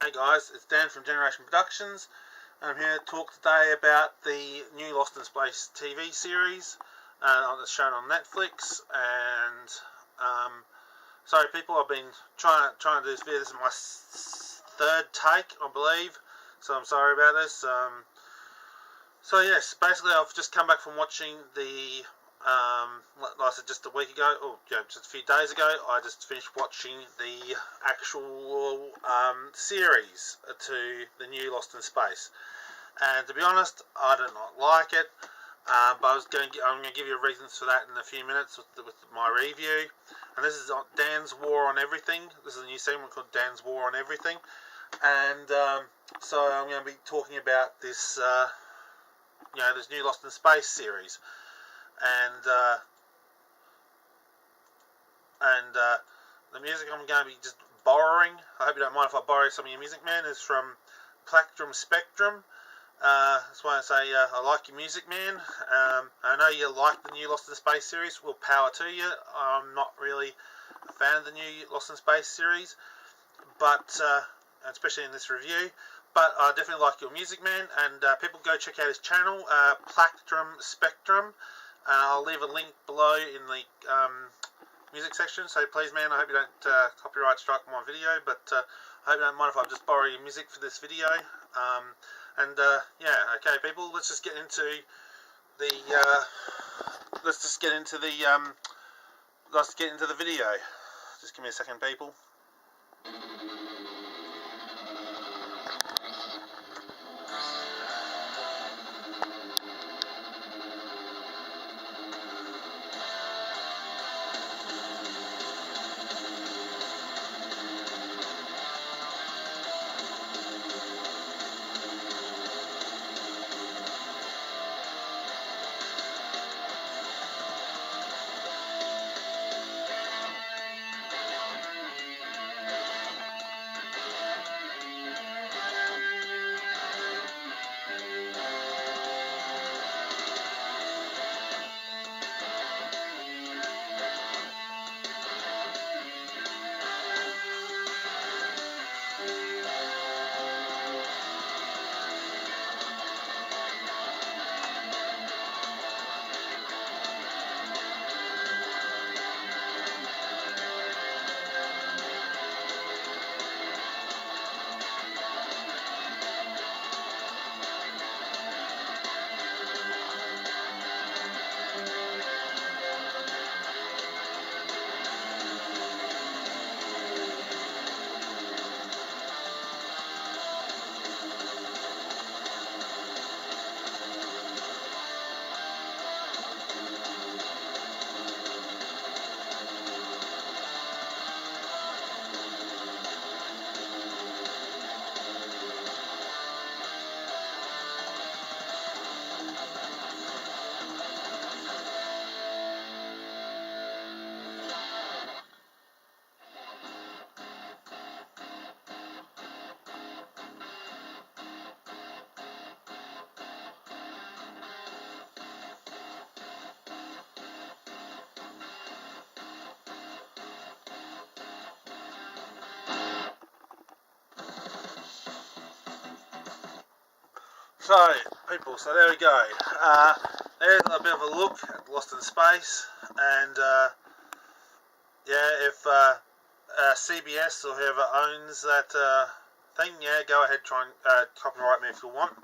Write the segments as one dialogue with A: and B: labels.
A: Hey guys, it's Dan from Generation Productions, and I'm here to talk today about the new Lost in Space TV series that's shown on Netflix. And sorry people, I've been trying to do this video. This is my third take, I believe, so I'm sorry about this. So yes, basically I've just come back from watching the like I said, just a week ago, or just a few days ago, I just finished watching the actual series to the new Lost in Space. And to be honest, I did not like it, but I'm going to give you reasons for that in a few minutes with my review. And this is on Dan's War on Everything. This is a new segment called Dan's War on Everything. And so I'm going to be talking about this, this new Lost in Space series. And the music I'm going to be just borrowing, I hope you don't mind if I borrow some of your music, man, is from Plectrum Spectrum. That's why I say I like your music, man. I know you like the new Lost in Space series. Well, power to you. I'm not really a fan of the new Lost in Space series, but especially in this review. But I definitely like your music, man. And people go check out his channel, Plectrum Spectrum. I'll leave a link below in the music section, so please, man, I hope you don't copyright strike my video, but I hope you don't mind if I just borrow your music for this video. Yeah, okay, people, let's just get into the video. Just give me a second, people. So, people, so there we go. There's a bit of a look at Lost in Space, and yeah, if CBS or whoever owns that thing, yeah, go ahead, try and copyright me if you want.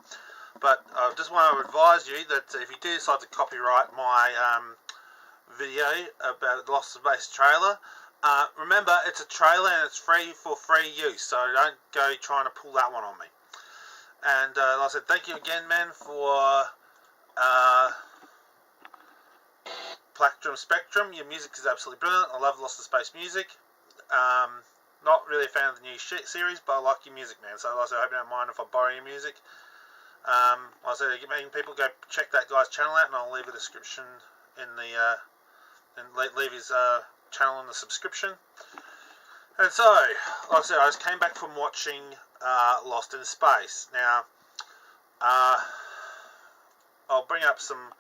A: But I just want to advise you that if you do decide to copyright my video about the Lost in Space trailer, remember, it's a trailer and it's free for free use, so don't go trying to pull that one on me. And like I said, thank you again, man, for Plectrum Spectrum. Your music is absolutely brilliant. I love Lost in Space music. Not really a fan of the new series, but I like your music, man. So like I said, I hope you don't mind if I borrow your music. Like I said, people go check that guy's channel out, and I'll leave a description in the and leave his channel in the subscription. And so, like I said, I just came back from watching Lost in Space. Now, I'll bring up some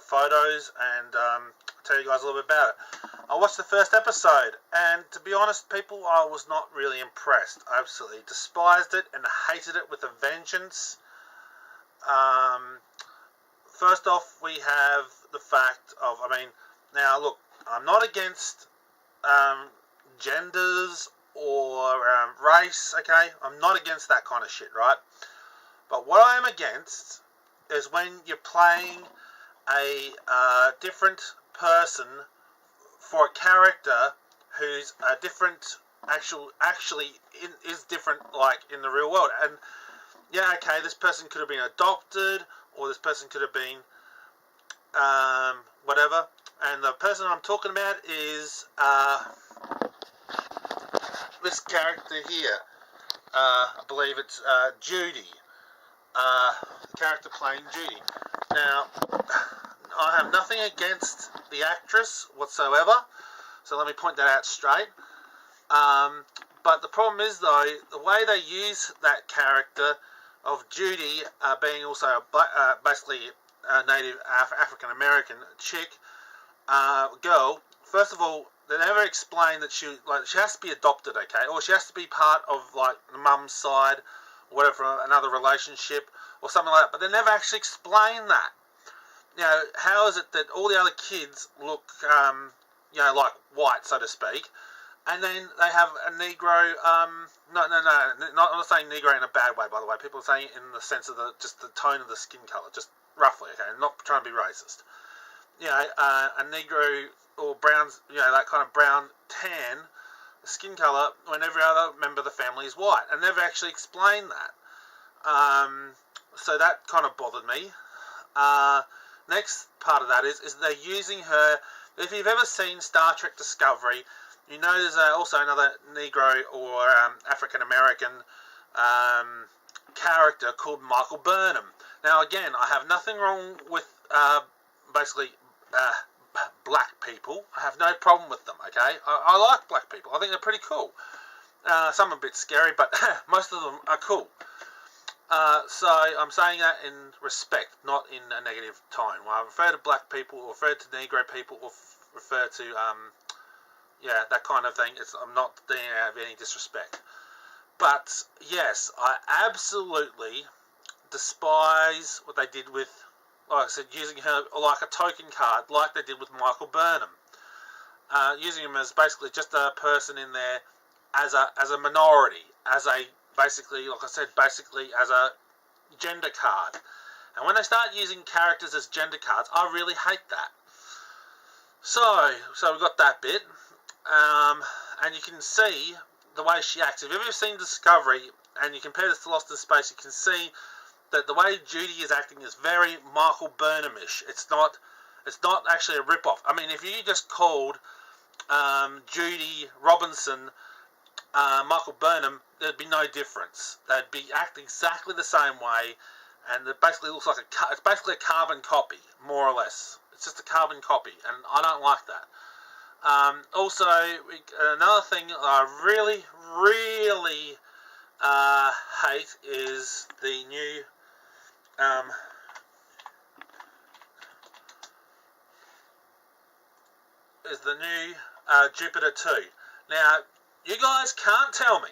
A: photos and tell you guys a little bit about it. I watched the first episode, and to be honest, people, I was not really impressed. I absolutely despised it and hated it with a vengeance. First off, we have the fact of, now look, I'm not against genders or race, okay? I'm not against that kind of shit, right? But what I am against is when you're playing a different person for a character who's a different, is different, like, in the real world. And, yeah, okay, this person could have been adopted, or this person could have been, whatever. And the person I'm talking about is, this character here. I believe it's, Judy. The character playing Judy. Now, I have nothing against the actress whatsoever, so let me point that out straight. But the problem is, though, the way they use that character of Judy being also basically a native African American chick, girl. First of all, they never explain that she has to be adopted, okay, or she has to be part of like the mum's side, or whatever, another relationship or something like that. But they never actually explain that. You know, how is it that all the other kids look, like white, so to speak, and then they have a Negro, I'm not saying Negro in a bad way, by the way. People are saying it in the sense of just the tone of the skin colour, just roughly, okay, I'm not trying to be racist. You know, a Negro or brown, that kind of brown tan skin colour when every other member of the family is white, and never actually explain that. So that kind of bothered me. Next part of that is they're using her. If you've ever seen Star Trek Discovery, you know there's also another Negro or African American character called Michael Burnham. Now again, I have nothing wrong with black people. I have no problem with them, okay? I like black people. I think they're pretty cool. Some are a bit scary, but most of them are cool. So I'm saying that in respect, not in a negative tone. When I refer to black people, or refer to Negro people, or refer to, that kind of thing, I'm not doing it out of any disrespect. But, yes, I absolutely despise what they did with, like I said, using her like a token card, like they did with Michael Burnham. Using him as basically just a person in there as a minority, as a, basically, like I said, as a gender card. And when they start using characters as gender cards, I really hate that. So we've got that bit. And you can see the way she acts. If you've ever seen Discovery, and you compare this to Lost in Space, you can see that the way Judy is acting is very Michael Burnham-ish. It's not actually a rip-off. I mean, if you just called Judy Robinson Michael Burnham, there'd be no difference. They'd be acting exactly the same way, and it basically looks like it's basically a carbon copy, more or less. It's just a carbon copy, and I don't like that. Also, another thing I really, really hate is the new Jupiter 2. Now, you guys can't tell me.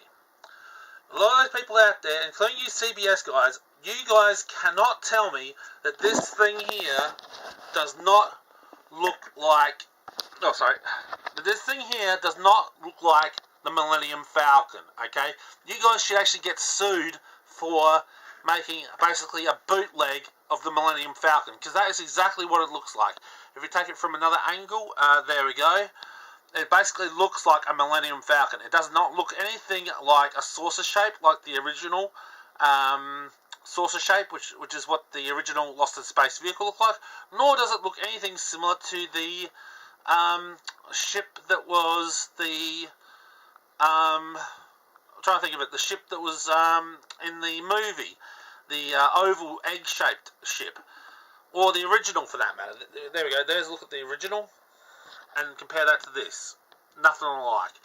A: A lot of those people out there, including you CBS guys, you guys cannot tell me that this thing here does not look like... Oh, sorry. This thing here does not look like the Millennium Falcon, okay? You guys should actually get sued for making basically a bootleg of the Millennium Falcon, because that is exactly what it looks like. If you take it from another angle, there we go. It basically looks like a Millennium Falcon. It does not look anything like a saucer shape, like the original saucer shape, which is what the original Lost in Space vehicle looked like. Nor does it look anything similar to the ship that was the... I'm trying to think of it. The ship that was in the movie. The oval egg-shaped ship. Or the original, for that matter. There we go. There's a look at the original. And compare that to this. Nothing alike.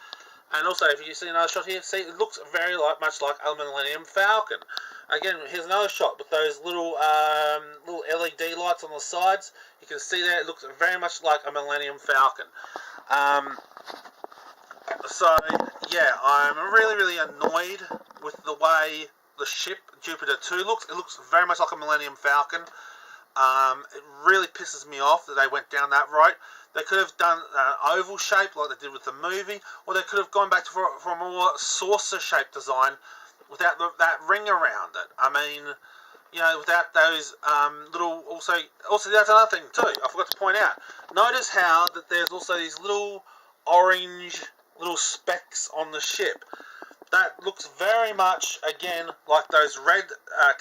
A: And also, if you see another shot here, see, it looks very much like a Millennium Falcon. Again, here's another shot with those little LED lights on the sides. You can see there, it looks very much like a Millennium Falcon. So, yeah, I'm really annoyed with the way the ship Jupiter 2 looks. It looks very much like a Millennium Falcon. It really pisses me off that they went down that route. They could have done an oval shape like they did with the movie, or they could have gone back for a more saucer-shaped design without that ring around it. I mean, you know, without those little... Also, that's another thing too, I forgot to point out. Notice how that there's also these little orange little specks on the ship. That looks very much, again, like those red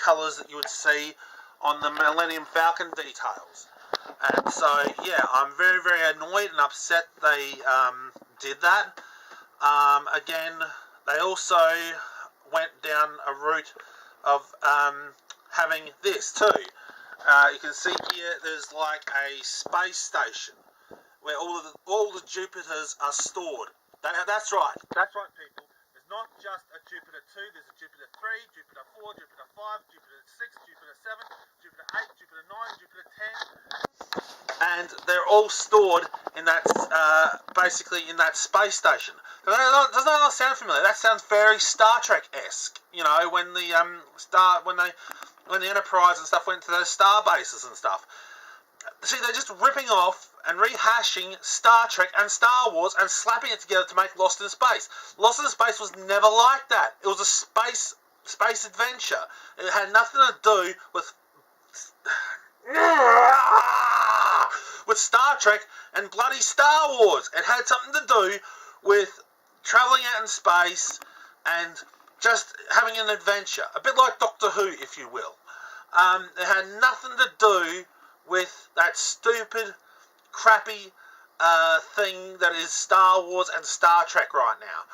A: colours that you would see on the Millennium Falcon details. And so, yeah, I'm very annoyed and upset they did that. Again, they also went down a route of having this too. You can see here there's like a space station where all the Jupiters are stored. That's right, people. There's not just a Jupiter 2, there's a Jupiter 3, Jupiter 4, Jupiter 5, Jupiter 6, Jupiter 7, Jupiter 8, Jupiter 9, Jupiter 10. And they're all stored in that, basically in that space station. Doesn't that sound familiar? That sounds very Star Trek-esque. You know, when the when the Enterprise and stuff went to those star bases and stuff. See, they're just ripping off and rehashing Star Trek and Star Wars and slapping it together to make Lost in Space. Lost in Space was never like that. It was a space adventure. It had nothing to do with Star Trek and bloody Star Wars. It had something to do with travelling out in space and just having an adventure. A bit like Doctor Who, if you will. It had nothing to do with that stupid, crappy thing that is Star Wars and Star Trek right now.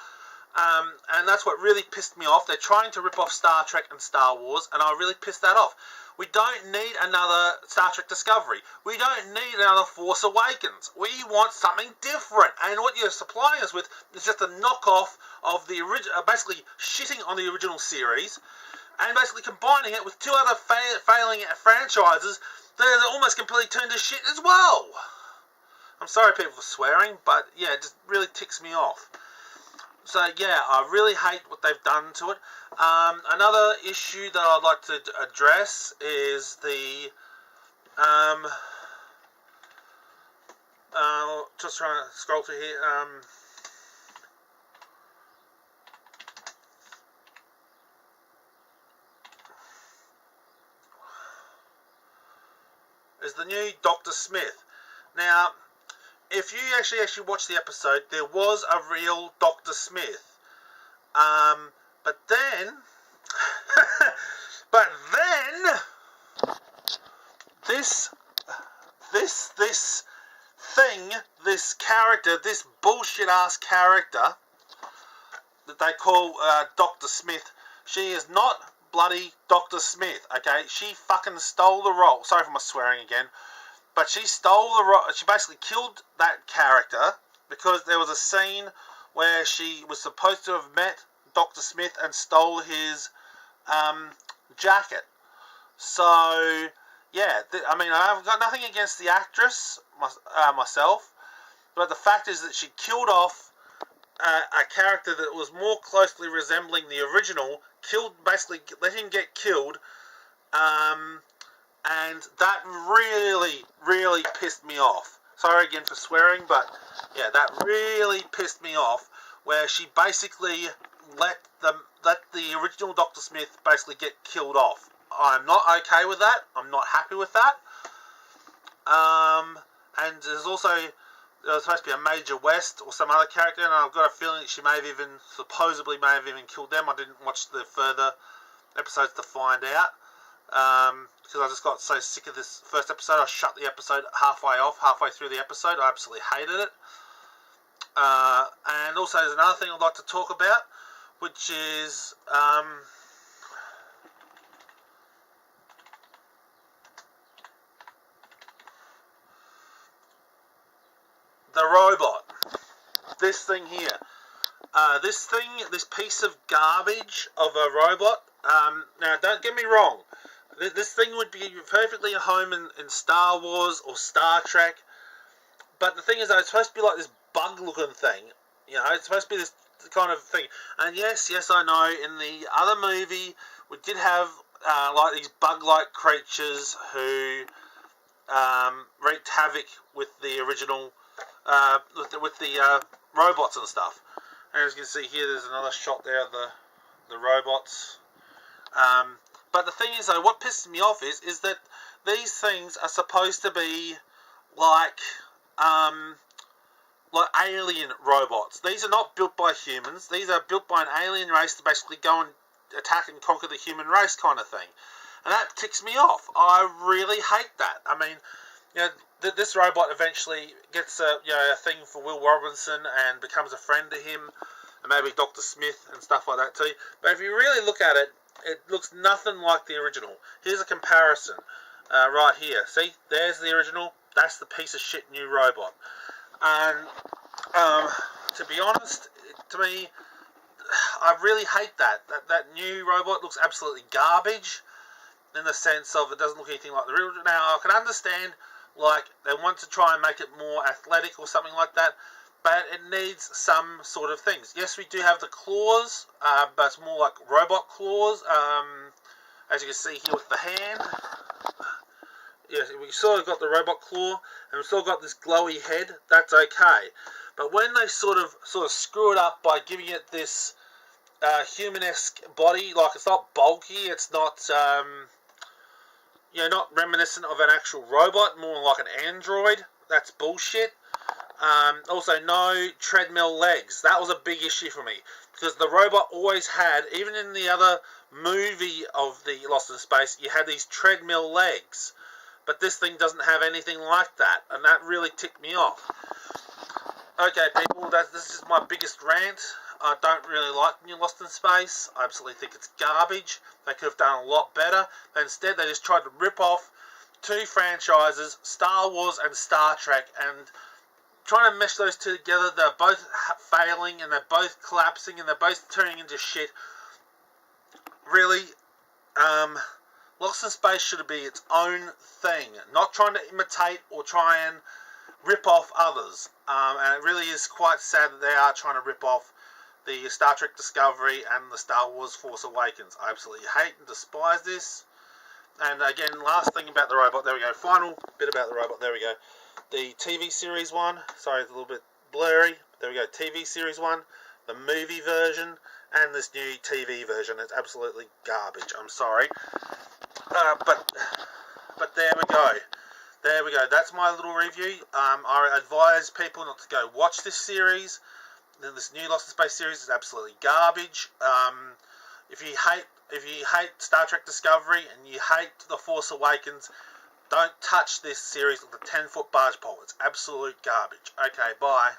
A: And that's what really pissed me off. They're trying to rip off Star Trek and Star Wars, and I really pissed that off. We don't need another Star Trek Discovery. We don't need another Force Awakens. We want something different. And what you're supplying us with is just a knockoff of the original, basically shitting on the original series, and basically combining it with two other failing franchises that are almost completely turned to shit as well. I'm sorry people for swearing, but yeah, it just really ticks me off. So yeah, I really hate what they've done to it. Another issue that I'd like to address is the just trying to scroll through here. Is the new Dr. Smith. Now, if you actually watch the episode, there was a real Dr. Smith. But then, this thing, this character, this bullshit ass character that they call Dr. Smith, she is not bloody Dr. Smith, okay? She fucking stole the role. Sorry for my swearing again. But she stole the role. She basically killed that character because there was a scene where she was supposed to have met Dr. Smith and stole his jacket. So, yeah, I mean, I've got nothing against the actress myself, but the fact is that she killed off a character that was more closely resembling the original, basically let him get killed, and that really pissed me off. Sorry again for swearing, but yeah, that really pissed me off, where she basically let the original Dr. Smith basically get killed off. I'm not okay with that. I'm not happy with that. And there's also, there was supposed to be a Major West or some other character, and I've got a feeling that she supposedly may have even killed them. I didn't watch the further episodes to find out, because I just got so sick of this first episode. I shut the episode halfway through the episode. I absolutely hated it. And also there's another thing I'd like to talk about, which is the robot. This thing here. This piece of garbage of a robot. Now, don't get me wrong. This thing would be perfectly at home in Star Wars or Star Trek. But the thing is, though, it's supposed to be like this bug-looking thing. It's supposed to be this kind of thing. And yes, I know, in the other movie, we did have like these bug-like creatures who wreaked havoc with the original, with the robots and stuff. And as you can see here, there's another shot there of the robots. But the thing is, though, what pisses me off is that these things are supposed to be like alien robots. These are not built by humans. These are built by an alien race to basically go and attack and conquer the human race, kind of thing. And that ticks me off. I really hate that. I mean, this robot eventually gets a thing for Will Robinson and becomes a friend to him, and maybe Dr. Smith and stuff like that too. But if you really look at it, it looks nothing like the original. Here's a comparison right here. See, there's the original. That's the piece of shit new robot. And to be honest, to me, I really hate that. That new robot looks absolutely garbage, in the sense of it doesn't look anything like the real. Now, I can understand, like, they want to try and make it more athletic or something like that, but it needs some sort of things. Yes, we do have the claws, but it's more like robot claws, as you can see here with the hand. Yes, we sort of got the robot claw, and we've still got this glowy head. That's okay. But when they sort of screw it up by giving it this human-esque body, like, it's not bulky, it's not not reminiscent of an actual robot, more like an android. That's bullshit. Also, no treadmill legs. That was a big issue for me, because the robot always had, even in the other movie of the Lost in Space, you had these treadmill legs. But this thing doesn't have anything like that, and that really ticked me off. Okay, people, this is my biggest rant. I don't really like New Lost in Space. I absolutely think it's garbage. They could have done a lot better. But instead, they just tried to rip off two franchises, Star Wars and Star Trek, and trying to mesh those two together. They're both failing, and they're both collapsing, and they're both turning into shit. Really, Lost in Space should be its own thing, not trying to imitate or try and rip off others. And it really is quite sad that they are trying to rip off the Star Trek Discovery and the Star Wars Force Awakens. I absolutely hate and despise this. And again, last thing about the robot, there we go, final bit about the robot, there we go. The TV series one, sorry, it's a little bit blurry, there we go, TV series one, the movie version, and this new TV version. It's absolutely garbage, I'm sorry. But there we go. There we go. That's my little review. I advise people not to go watch this series. This new Lost in Space series is absolutely garbage. If you hate Star Trek Discovery and you hate The Force Awakens, don't touch this series with a 10-foot barge pole. It's absolute garbage. Okay, bye.